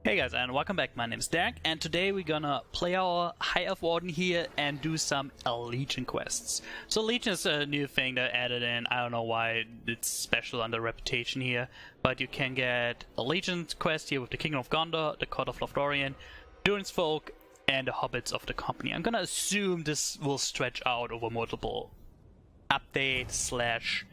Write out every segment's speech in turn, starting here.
Hey guys, and welcome back. My name is Darenk, and today we're gonna play our High Elf Warden here and do some Allegiance quests. So Allegiance is a new thing that added in. I don't know why it's special under Reputation here, but you can get Allegiance quest here with the Kingdom of Gondor, the Court of Lothlorien, Durin's Folk, and the Hobbits of the Company. I'm gonna assume this will stretch out over multiple updates /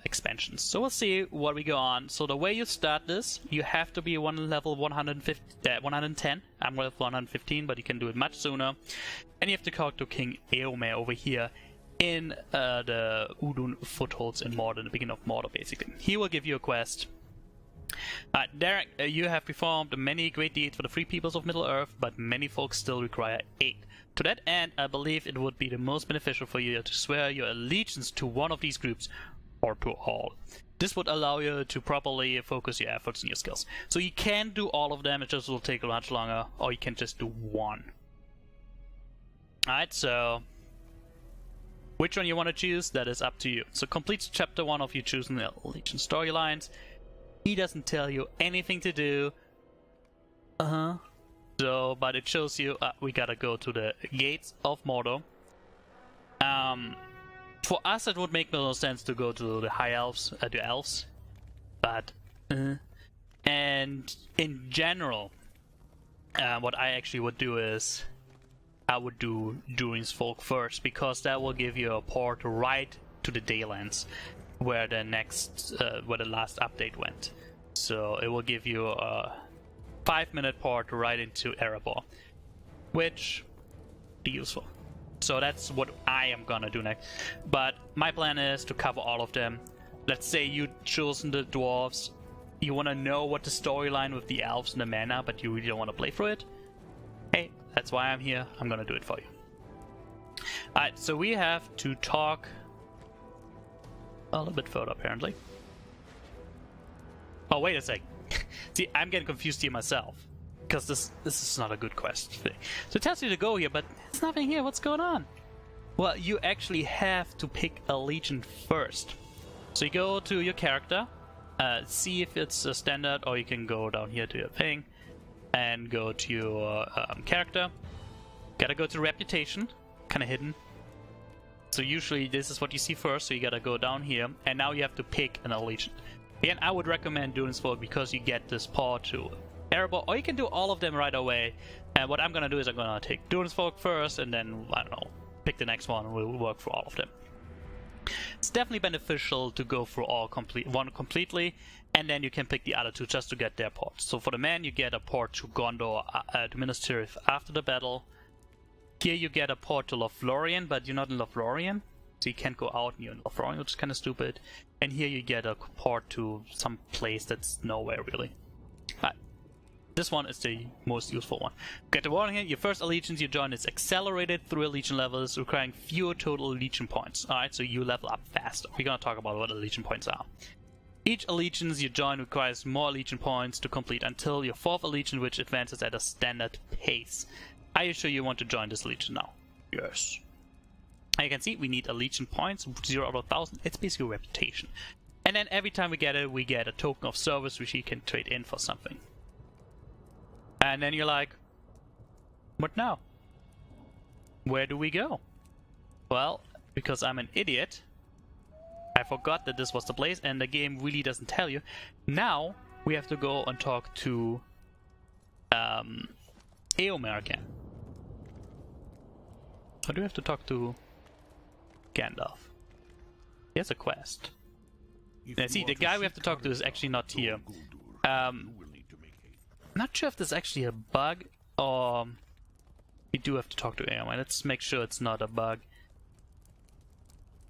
expansions. So we'll see what we go on. So the way you start this, you have to be level 110. I'm level 115, but you can do it much sooner. And you have to talk to King Eomer over here in the Udun footholds in Mordor, the beginning of Mordor, basically. He will give you a quest. Darenk, you have performed many great deeds for the free peoples of Middle-earth, but many folks still require aid. To that end, I believe it would be the most beneficial for you to swear your allegiance to one of these groups, or to all. This would allow you to properly focus your efforts and your skills. So you can do all of them, it just will take much longer, or you can just do one. Alright, so which one you want to choose, that is up to you. So complete chapter 1 of you choosing the allegiance storylines. He doesn't tell you anything to do. So, but it shows you we gotta go to the gates of Mordor. For us, it would make no sense to go to the high elves, the elves. But, and in general, what I actually would do is I would do Durin's Folk first, because that will give you a port right to the Daylands, where the last update went. So it will give you a 5-minute port right into Erebor, which be useful. So that's what I am gonna do next. But my plan is to cover all of them. Let's say you chosen the dwarves. You want to know what the storyline with the elves and the mana, but you really don't want to play through it. Hey, that's why I'm here. I'm gonna do it for you. Alright, so we have to talk a little bit further, apparently. Oh, wait a sec. See, I'm getting confused here myself, because this is not a good quest thing. So it tells you to go here, but there's nothing here. What's going on? Well, you actually have to pick a legion first. So you go to your character, see if it's a standard, or you can go down here to your thing and go to your character. Gotta go to reputation, kind of hidden. So usually this is what you see first, so you gotta go down here, and now you have to pick an allegiance. Again, I would recommend Durin's Folk because you get this port to Erebor, or you can do all of them right away. And what I'm gonna do is I'm gonna take Durin's Folk first, and then, I don't know, pick the next one, and we'll work for all of them. It's definitely beneficial to go through one completely, and then you can pick the other two just to get their ports. So for the man, you get a port to Gondor, to Minas Tirith after the battle. Here you get a port to Lothlorien, but you're not in Lothlorien, so you can't go out and you're in Lothlorien, which is kind of stupid. And here you get a port to some place that's nowhere really. This one is the most useful one. Get the warning here, your first allegiance you join is accelerated through legion levels, requiring fewer total legion points. Alright, so you level up faster. We're gonna talk about what legion points are. Each allegiance you join requires more legion points to complete until your 4th allegiance, which advances at a standard pace. Are you sure you want to join this legion now? Yes. And you can see we need legion points, 0 out of 1,000. It's basically reputation. And then every time we get it, we get a token of service which you can trade in for something. And then you're like, what now? Where do we go? Well, because I'm an idiot, I forgot that this was the place, and the game really doesn't tell you. Now we have to go and talk to Eomer again. Or do we have to talk to Gandalf? He has a quest. Now, see, the guy we have to talk to is actually not here. Not sure if there's actually a bug, or we do have to talk to Eomer. Let's make sure it's not a bug.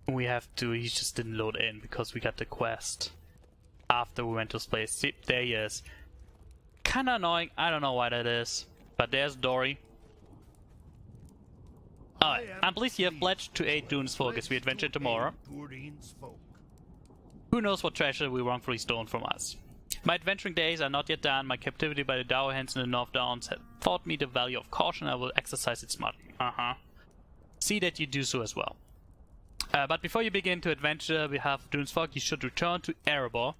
We have to, he just didn't load in because we got the quest after we went to this place. See, there he is. Kinda annoying, I don't know why that is. But there's Dory. Alright, I'm pleased you have pledged to aid Durin's Folk as we adventure tomorrow. Who knows what treasure we wrongfully stolen from us. My adventuring days are not yet done. My captivity by the Dour Hands in the North Downs have taught me the value of caution. I will exercise it smartly. See that you do so as well. But before you begin to adventure, we have Durin's Folk. You should return to Erebor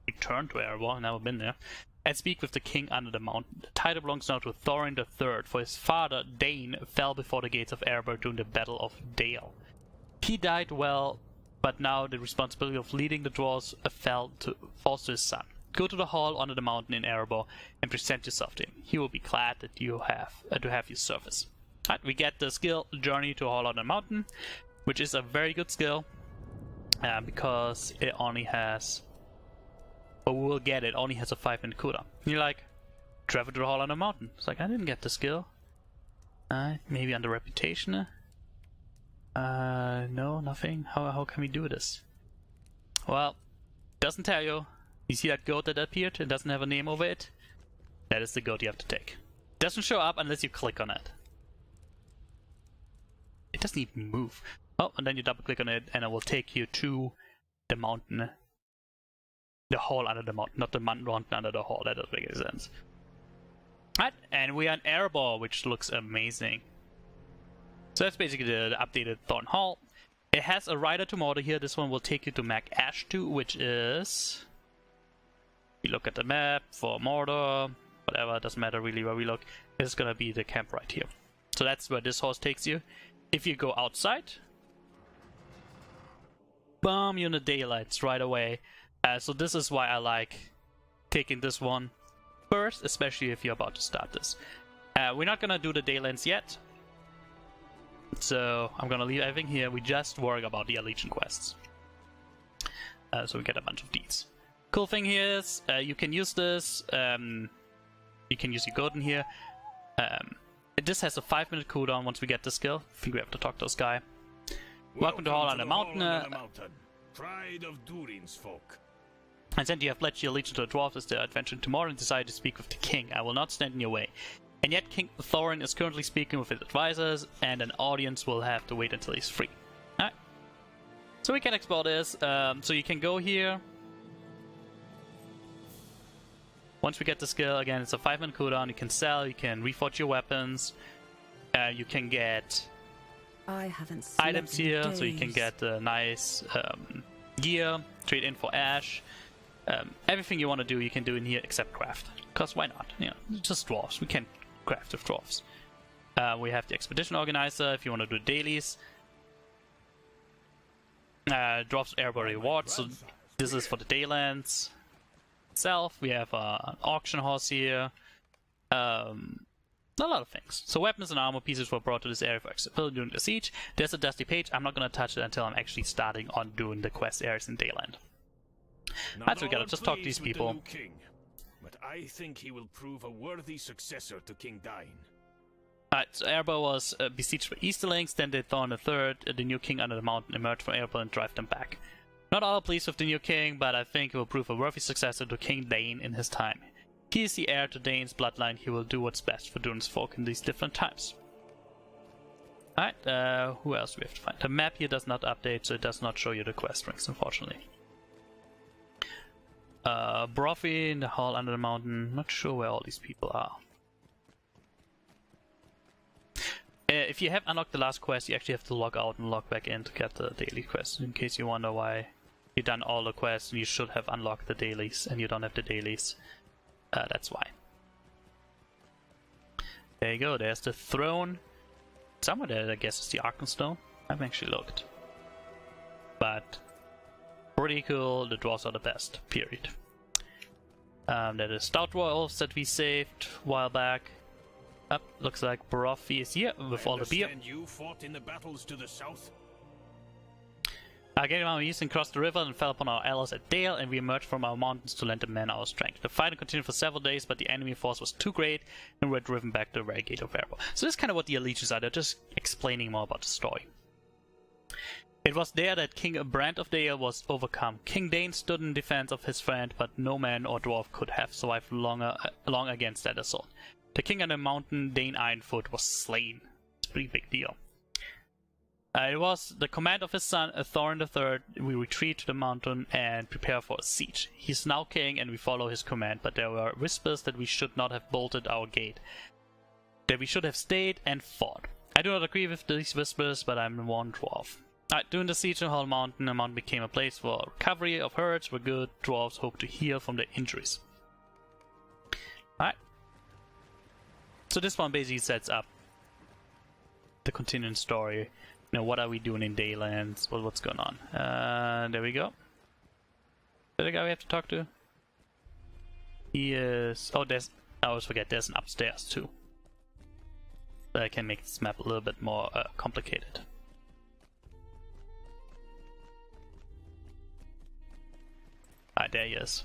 return to Erebor, I've never been there, and speak with the king under the mountain. The title belongs now to Thorin III, for his father, Dane, fell before the gates of Erebor during the Battle of Dale. He died well, but now the responsibility of leading the dwarves falls to his son. Go to the hall under the mountain in Erebor and present yourself to him. He will be glad that to have your service. Right, we get the skill Journey to a Hall under the Mountain, which is a very good skill because it only has, or we will get it, only has a 5-minute cooldown. And you're like, travel to the Hall under the Mountain. It's like, I didn't get the skill. Maybe under reputation. No, nothing. How can we do this? Well, doesn't tell you. You see that goat that appeared? It doesn't have a name over it. That is the goat you have to take. It doesn't show up unless you click on it. It doesn't even move. Oh, and then you double click on it and it will take you to the mountain. The hall under the mountain, not the mountain under the hall. That doesn't make any sense. Right, and we are in Erebor, which looks amazing. So that's basically the updated Thorn Hall. It has a rider to Mordor here. This one will take you to Mag Ashtu, which is... We look at the map for Mordor, whatever, it doesn't matter really where we look. It's gonna be the camp right here. So that's where this horse takes you. If you go outside, boom, you're in the daylights right away. So this is why I like taking this one first, especially if you're about to start this. We're not gonna do the Daylands yet, so I'm gonna leave everything here. We just worry about the Allegiant quests. So we get a bunch of deeds. Cool thing here is you can use this. You can use your golden here. This has a 5-minute cooldown once we get the skill. I think we have to talk to this guy. Welcome to Hall on the Mountain. Pride of Durin's folk. And then you have pledged your allegiance to the dwarves as their adventure tomorrow and decided to speak with the king. I will not stand in your way. And yet King Thorin is currently speaking with his advisors, and an audience will have to wait until he's free. Alright. So we can explore this. So you can go here. Once we get the skill, again, it's a 5-minute cooldown. You can sell, you can reforge your weapons, you can get items here, so you can get nice gear, trade in for ash. Everything you want to do, you can do in here except craft. Because why not? You know, just dwarves. We can craft with dwarves. We have the expedition organizer if you want to do dailies. Drops Erebor rewards, so this is for the Daylands. We have an auction horse here, a lot of things. So weapons and armor pieces were brought to this area for accessibility during the siege. There's a dusty page. I'm not going to touch it until I'm actually starting on doing the quest areas in Dayland. That's we gotta just talk to these people. King, but I think he will prove a worthy successor to King Dain. Alright, so Erebor was besieged by Easterlings, then did Thorn III, the new king under the mountain, emerged from Erebor and drive them back. Not all are pleased with the new king, but I think he will prove a worthy successor to King Dain in his time. He is the heir to Dain's bloodline. He will do what's best for Durin's folk in these different times. Alright, who else do we have to find? The map here does not update, so it does not show you the quest rings, unfortunately. Broffi in the hall under the mountain. Not sure where all these people are. If you have unlocked the last quest, you actually have to log out and log back in to get the daily quest. In case you wonder why you've done all the quests and you should have unlocked the dailies and you don't have the dailies. That's why. There you go, there's the throne. Somewhere there, I guess, is the Arkenstone. I haven't actually looked. But pretty cool, the dwarves are the best, period. There is Stout Wolves that we saved a while back. Looks like Broffi is here with all the beer. You fought in the battles to the south? Again, our Eastern crossed the river and fell upon our allies at Dale, and we emerged from our mountains to lend the men our strength. The fighting continued for several days, but the enemy force was too great, and we were driven back to the very gate of Erebor. So this is kind of what the allegiance are. They're just explaining more about the story. It was there that King Brand of Dale was overcome. King Dain stood in defense of his friend, but no man or dwarf could have survived long against that assault. The king on the mountain, Dain Ironfoot, was slain. It's a pretty big deal. It was the command of his son, Thorin III. We retreat to the mountain and prepare for a siege. He's now king and we follow his command, but there were whispers that we should not have bolted our gate. That we should have stayed and fought. I do not agree with these whispers, but I'm one dwarf. Alright, during the siege of Hall Mountain, the mountain became a place for recovery of herds where good dwarves hope to heal from their injuries. Alright. So this one basically sets up the continuing story. You know, what are we doing in Daylands? What's going on? There we go. Is that the guy we have to talk to? He is... Oh, there's... I always forget, there's an upstairs too. That can make this map a little bit more complicated. Ah, there he is.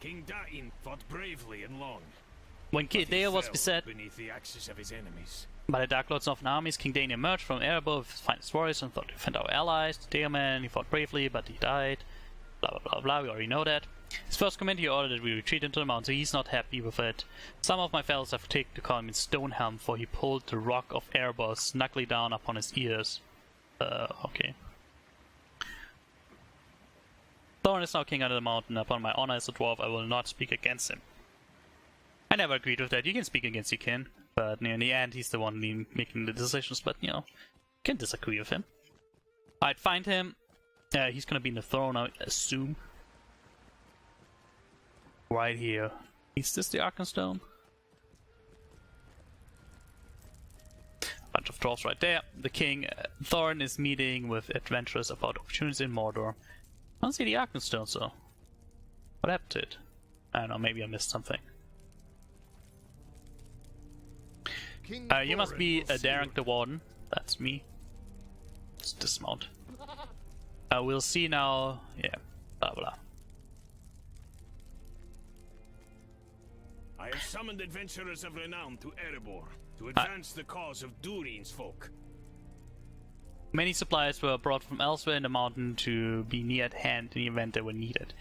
King Durin fought bravely and long. When Dale was beset beneath the axes of his enemies. by the Dark Lords of Northern armies, King Dain emerged from Erebor with his finest warriors and thought to defend our allies. The Daleman, he fought bravely, but he died. Blah blah blah blah, we already know that. His first command, he ordered that we retreat into the mountain, so he's not happy with it. Some of my fellows have taken to call him Stonehelm, for he pulled the rock of Erebor snugly down upon his ears. Okay. Thorin is now king under the mountain. Upon my honor as a dwarf, I will not speak against him. I never agreed with that. You can speak against your kin, but in the end, he's the one making the decisions. But you know, you can disagree with him. I'd find him. He's gonna be in the throne, I assume. Right here. Is this the Arkenstone? Bunch of dwarves right there. The king, Thorin, is meeting with adventurers about opportunities in Mordor. I don't see the Arkenstone, so what happened to it? I don't know, maybe I missed something. You must be Darenk the Warden. That's me. Let's dismount. We'll see now. Yeah, blah blah. I have summoned adventurers of renown to Erebor to advance the cause of Durin's folk. Many supplies were brought from elsewhere in the mountain to be near at hand in the event they were needed.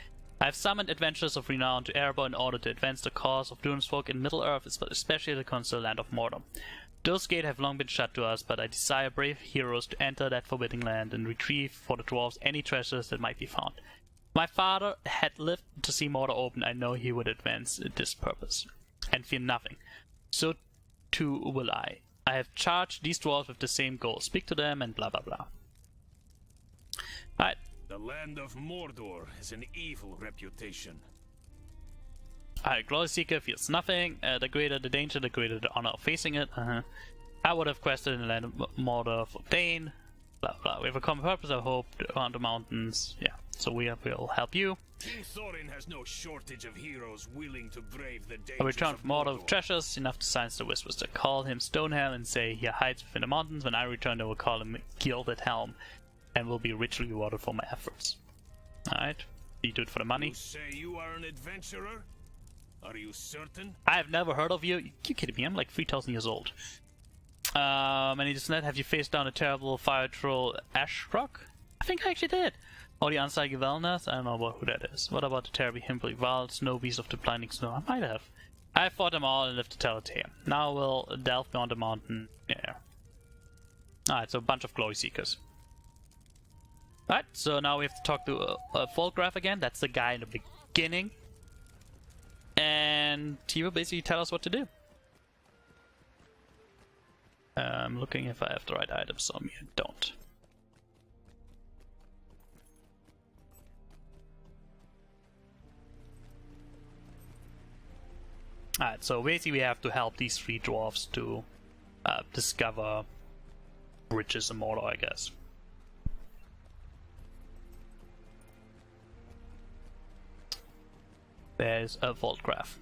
I have summoned adventurers of renown to Erebor in order to advance the cause of Durin's folk in Middle-earth, especially the coastal land of Mordor. Those gates have long been shut to us, but I desire brave heroes to enter that forbidding land and retrieve for the dwarves any treasures that might be found. If my father had lived to see Mordor open, I know he would advance this purpose, and fear nothing. So too will I. I have charged these dwarves with the same goal. Speak to them and blah blah blah. Alright. The land of Mordor has an evil reputation. Alright, Glory Seeker feels nothing. The greater the danger, the greater the honor of facing it. I would have quested in the land of Mordor for Dane. Blah blah. We have a common purpose, I hope, around the mountains. Yeah, so will help you. King Thorin has no shortage of heroes willing to brave the dangers I return from Mordor with treasures, enough to silence the whispers. They call him Stonehelm and say he hides within the mountains. When I return, they will call him Gilded Helm and will be richly rewarded for my efforts. Alright, you do it for the money. You say you are an adventurer? Are you certain? I have never heard of you. You kidding me? I'm like 3,000 years old. And he does not have you faced down a terrible fire troll Ashrock? I think I actually did. Or the unsightly Valnath? I don't know who that is. What about the terribly himply Val, snow beast of the blinding snow? I might have. I fought them all and lived to tell a tale. Now we'll delve beyond the mountain. Yeah. Alright, so a bunch of glory seekers. Alright, so now we have to talk to Volgraf again. That's the guy in the beginning. And he will basically tell us what to do. I'm looking if I have the right items on me. I don't. Alright, so basically we have to help these three dwarves to discover riches in Mordor, I guess. There's a Volgraf.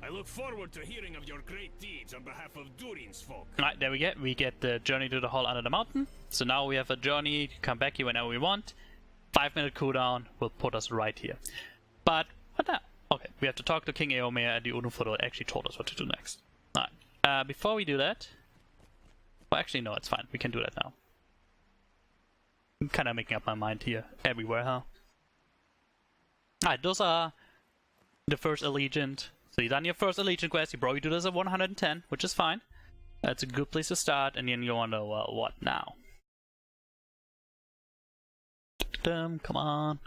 I look forward to hearing of your great deeds on behalf of Durin's folk. Alright, there we get. We get the journey to the hall under the mountain. So now we have a journey to come back here whenever we want. 5-minute cooldown will put us right here. But what now? Okay, we have to talk to King Eomer and the Udunfodor actually told us what to do next. Alright, before we do that... Well, actually, no, it's fine. We can do that now. I'm kind of making up my mind here. Everywhere, huh? Alright, those are the first Allegiant. So you've done your first Allegiant quest. You probably do this at 110, which is fine. That's a good place to start. And then you wonder, well, what now? Come on.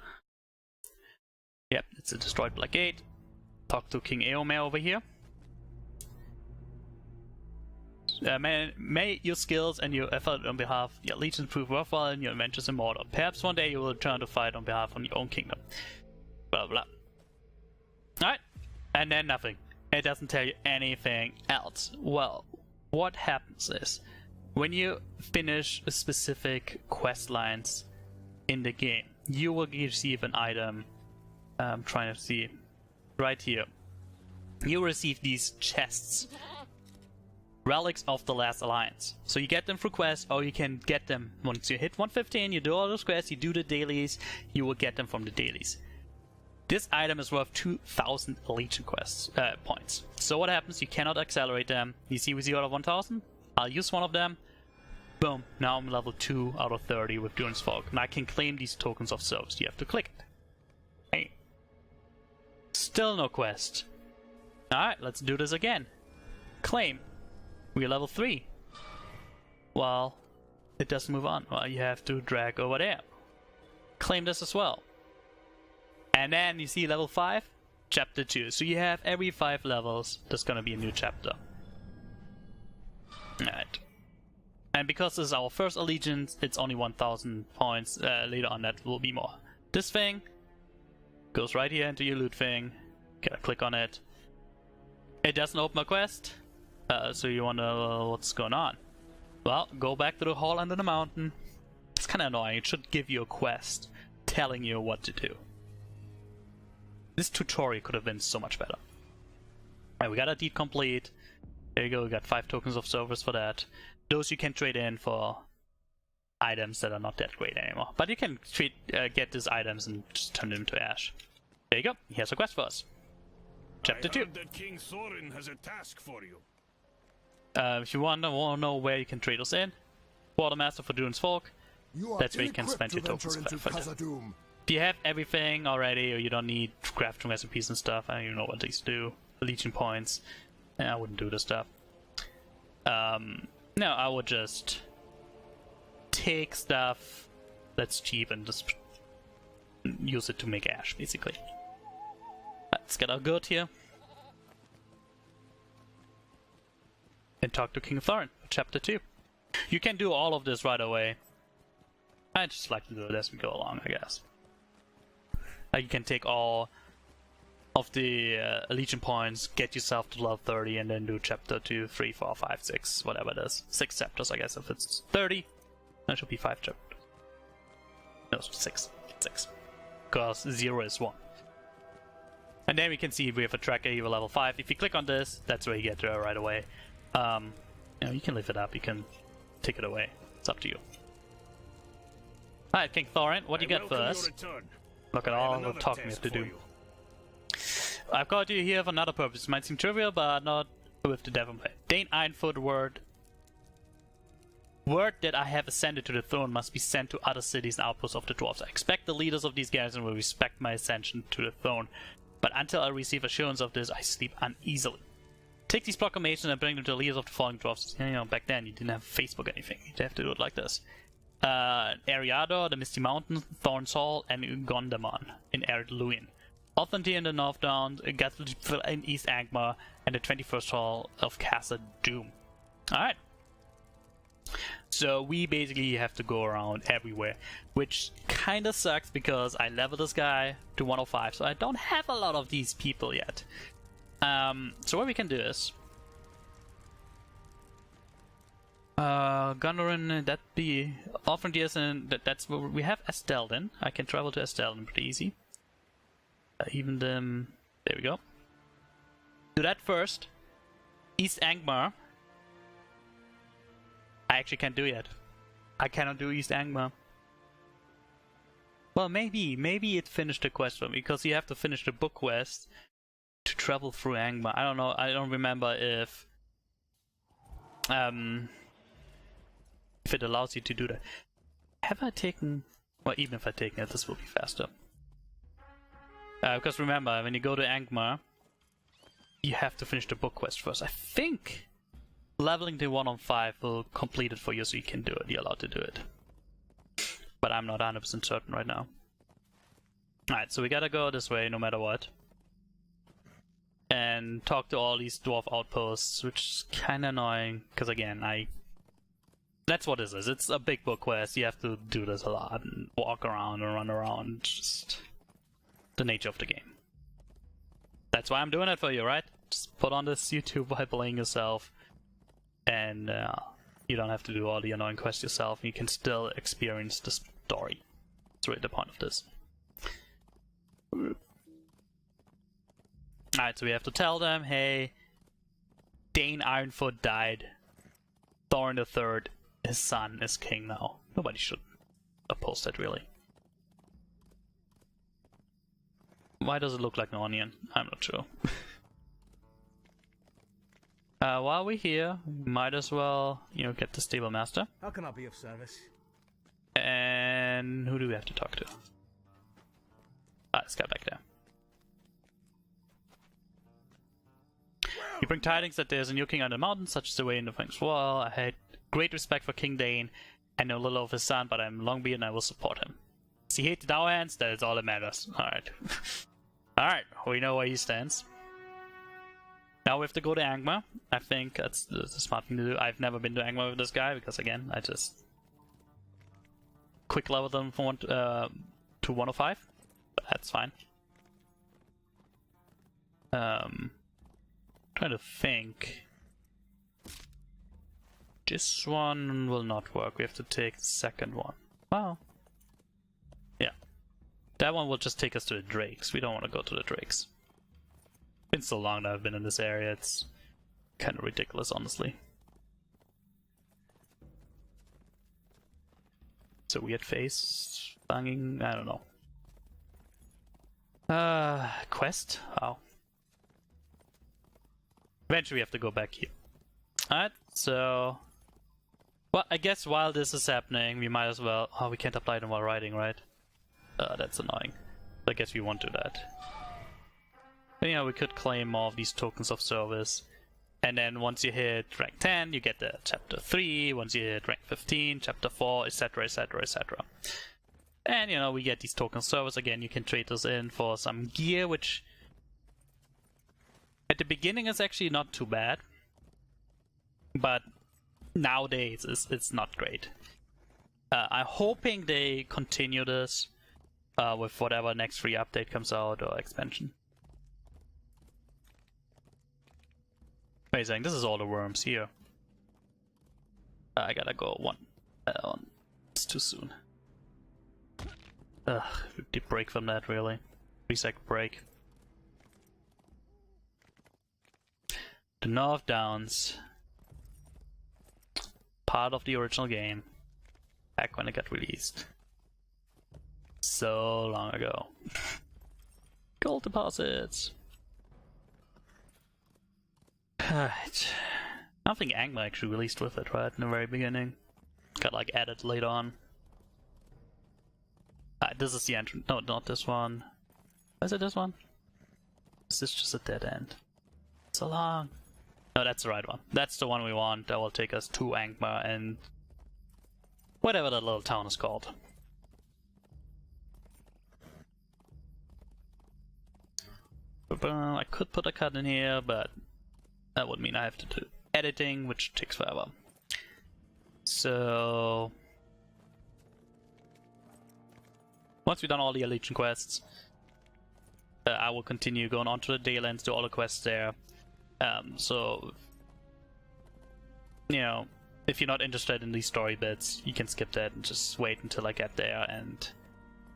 Yep, it's a destroyed Black Gate. Talk to King Eomer over here. May your skills and your effort on behalf of your legions prove worthwhile in your adventures in Mordor. Perhaps one day you will return to fight on behalf of your own kingdom. Blah blah. Alright, and then nothing. It doesn't tell you anything else. Well, what happens is, when you finish specific quest lines in the game, you will receive an item. I'm trying to see right here. You receive these chests, relics of the last alliance. So you get them through quests, or you can get them once you hit 115. You do all those quests, you do the dailies, you will get them from the dailies. This item is worth 2,000 Legion quests points. So what happens? You cannot accelerate them. You see we 0 out of 1,000. I'll use one of them. Boom. Now I'm level 2 out of 30 with Durin's Fog, and I can claim these tokens of service. You have to click it. Hey. Still no quest. Alright, let's do this again. Claim. We're level 3. Well, it doesn't move on. Well, you have to drag over there. Claim this as well. And then you see level 5, chapter 2. So you have every 5 levels, there's gonna be a new chapter. Alright. And because this is our first allegiance, it's only 1,000 points. Later on that will be more. This thing goes right here into your loot thing. Gotta click on it. It doesn't open a quest. So you wonder what's going on. Well, go back to the hall under the mountain. It's kinda annoying. It should give you a quest telling you what to do. This tutorial could have been so much better. Alright, we got a deed complete. There you go, we got 5 tokens of service for that. Those you can trade in for items that are not that great anymore. But you can get these items and just turn them into ash. There you go, here's a quest for us. Chapter 2. That King Thorin has a task for you. If you want to know where you can trade us in, Quartermaster for Durin's Folk. That's where you can spend your tokens for that. If you have everything already, or you don't need crafting recipes and stuff, I don't even know what these do. Legion points. I wouldn't do this stuff. No, I would just take stuff that's cheap and just use it to make ash, basically. Let's get our goat here. And talk to King Thorin, chapter 2. You can do all of this right away. I just like to do it as we go along, I guess. You can take all of the Legion points, get yourself to level 30, and then do chapter 2, 3, 4, 5, 6, whatever it is. 6 chapters, I guess. If it's 30, that should be 5 chapters. No, 6. 6. Because 0 is 1. And then we can see we have a tracker here, level 5. If you click on this, that's where you get there right away. You can lift it up, you can take it away. It's up to you. Alright, King Thorin, what do you get for us? Look at all the talking we have to do. I've got you here for another purpose. It might seem trivial, but not with the devil play. Dane Ironfoot word that I have ascended to the throne must be sent to other cities and outposts of the dwarves. I expect the leaders of these garrisons will respect my ascension to the throne, but until I receive assurance of this, I sleep uneasily. Take these proclamations and bring them to the leaders of the fallen dwarves. You know, back then you didn't have Facebook or anything. You'd have to do it like this. Eriador, the Misty Mountains, Thorn's Hall, and Gondamon in Arid Luin. Othanti in the North Downs, Gatlifil in East Angmar, and the 21st Hall of Casa Doom. Alright. So we basically have to go around everywhere, which kinda sucks because I leveled this guy to 105, so I don't have a lot of these people yet. So what we can do is Gunnerin, that be often yes, and that's where we have Estelden. I can travel to Estelden pretty easy. Even them. There we go. Do that first. East Angmar. I actually can't do yet. I cannot do East Angmar. Well, maybe it finished the quest for me because you have to finish the book quest to travel through Angmar. I don't know. I don't remember if it allows you to do that. Have I taken... Well, even if I taken it, this will be faster. Because remember, when you go to Angmar, you have to finish the book quest first. I think leveling to 1 on 5 will complete it for you so you can do it. You're allowed to do it. But I'm not 100% certain right now. Alright, so we gotta go this way no matter what. and talk to all these dwarf outposts, which is kind of annoying, because again, that's what this is. It's a big book quest. You have to do this a lot, and walk around and run around. Just the nature of the game. That's why I'm doing it for you, right? Just put on this YouTube while playing yourself, and you don't have to do all the annoying quests yourself. You can still experience the story. That's really the point of this. Alright, so we have to tell them, hey, Dane Ironfoot died. Thorin III, his son, is king now. Nobody should oppose that, really. Why does it look like an onion? I'm not sure. While we're here, we might as well, get the stable master. How can I be of service? And who do we have to talk to? This guy back there. You bring tidings that there's a new king on the mountain, such as the way in the Frank's wall. I had great respect for King Dane. I know little of his son, but I'm Longbeard and I will support him. Does he hate the Dowerhands? That is all that matters. Alright. Alright, we know where he stands. Now we have to go to Angmar. I think that's the smart thing to do. I've never been to Angmar with this guy, because again, I just quick level them from to 105. But that's fine. Trying to think. This one will not work. We have to take the second one. Wow. Yeah. That one will just take us to the Drakes. We don't want to go to the Drakes. Been so long that I've been in this area, it's kind of ridiculous, honestly. It's a weird face. Banging, I don't know. Quest? Wow. Eventually we have to go back here. Alright, so... Well, I guess while this is happening, we might as well... Oh, we can't apply them while riding, right? That's annoying. I guess we won't do that. But, we could claim more of these tokens of service. And then once you hit rank 10, you get the chapter 3. Once you hit rank 15, chapter 4, etc, etc, etc. And, we get these tokens of service. Again, you can trade those in for some gear, which... At the beginning is actually not too bad. But nowadays it's not great. I'm hoping they continue this with whatever next free update comes out or expansion. Amazing, this is all the worms here. I gotta go one. It's too soon. Deep break from that, really. 3-second break. The North Downs. Part of the original game. Back when it got released. So long ago. Gold deposits. Alright. I don't think Angmar actually released with it, right? In the very beginning. Got like added later on. This is the entrance. No, not this one. Is it this one? Is this just a dead end? So long. No, that's the right one. That's the one we want. That will take us to Angmar and whatever that little town is called. I could put a cut in here, but that would mean I have to do editing, which takes forever. So once we've done all the Legion quests, I will continue going on to the Daylands, do all the quests there. So, if you're not interested in these story bits, you can skip that and just wait until I get there and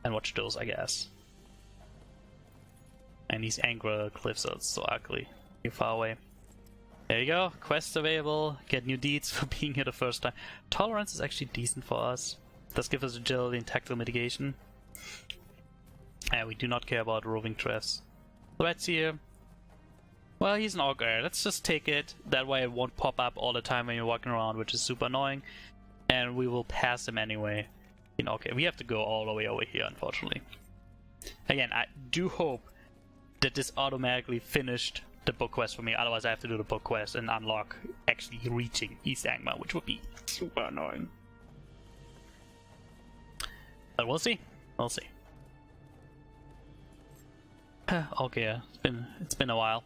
watch those, I guess. And these Angra cliffs are so ugly. You're far away. There you go. Quests available. Get new deeds for being here the first time. Tolerance is actually decent for us. Does give us agility and tactical mitigation. And we do not care about roving drifts. Threats here. Well, he's an augur. Let's just take it. That way it won't pop up all the time when you're walking around, which is super annoying. And we will pass him anyway. Okay, we have to go all the way over here, unfortunately. Again, I do hope that this automatically finished the book quest for me. Otherwise, I have to do the book quest and unlock actually reaching East Angmar, which would be super annoying. But we'll see. We'll see. Okay, it's been a while.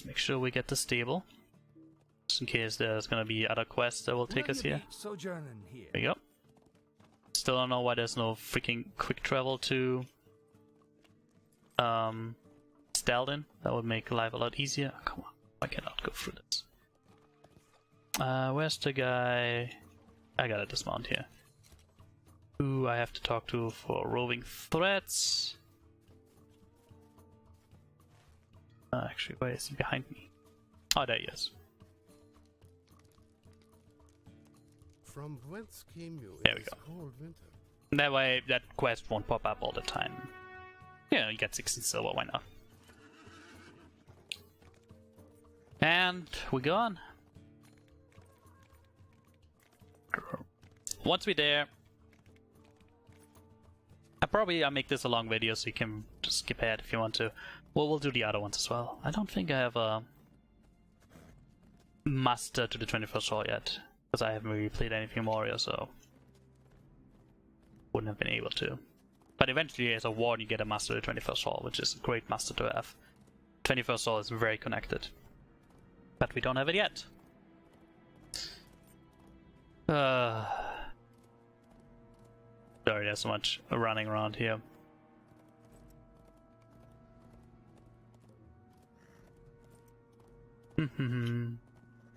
Let's make sure we get the stable. Just in case there's gonna be other quests that will take us here. Sojourning here. There you go. Still don't know why there's no freaking quick travel to Stalden. That would make life a lot easier. Oh, come on, I cannot go through this. Where's the guy? I gotta dismount here. Who I have to talk to for roving threats. Actually, where is he? Behind me? Oh, there he is. From whence came you There in we this go. cold winter? That way, that quest won't pop up all the time. Yeah, you get 16 silver, why not? And we go on. Once we're there, I'll make this a long video so you can just skip ahead if you want to. Well, we'll do the other ones as well. I don't think I have a master to the 21st hall yet, because I haven't really played anything Warrior, so wouldn't have been able to. But eventually, as a Warden, you get a master to the 21st hall, which is a great master to have. 21st hall is very connected, but we don't have it yet. Sorry, there's so much running around here.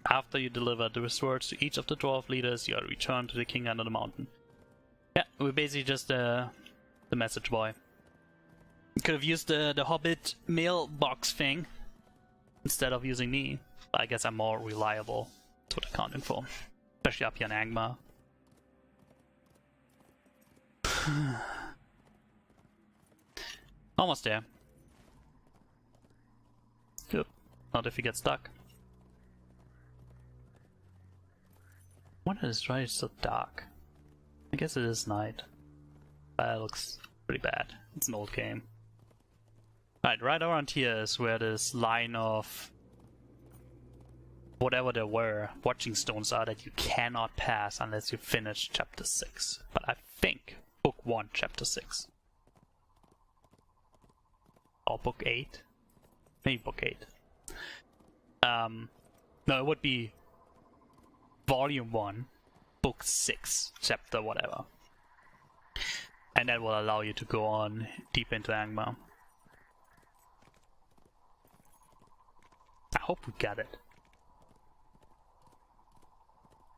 After you deliver the rewards to each of the dwarf leaders, you are returned to the king under the mountain. Yeah, we're basically just the message boy. Could have used the Hobbit mailbox thing instead of using me. But I guess I'm more reliable. That's what I'm counting for. Especially up here in Angmar. Almost there. Good. Not if you get stuck. Wonder is why it's so dark. I guess it is night. That looks pretty bad. It's an old game. Right around here is where this line of whatever there were watching stones are that you cannot pass unless you finish chapter 6. But I think book 1 chapter 6. Or book 8? Maybe book 8. No, it would be volume 1, book 6, chapter whatever. And that will allow you to go on deep into Angmar. I hope we got it.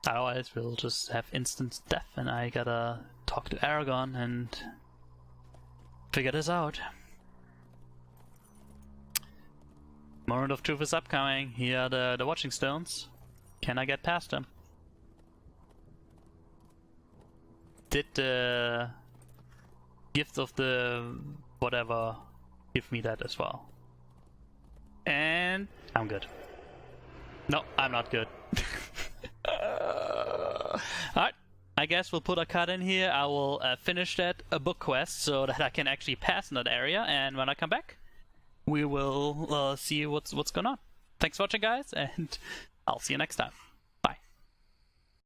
Otherwise we'll just have instant death and I gotta talk to Aragon and figure this out. Moment of Truth is upcoming. Here are the watching stones. Can I get past them? Did the gift of the whatever give me that as well? And I'm good. No, I'm not good. Alright, I guess we'll put a cut in here. I will finish that book quest so that I can actually pass in that area, and when I come back we will see what's going on. Thanks for watching, guys, and I'll see you next time.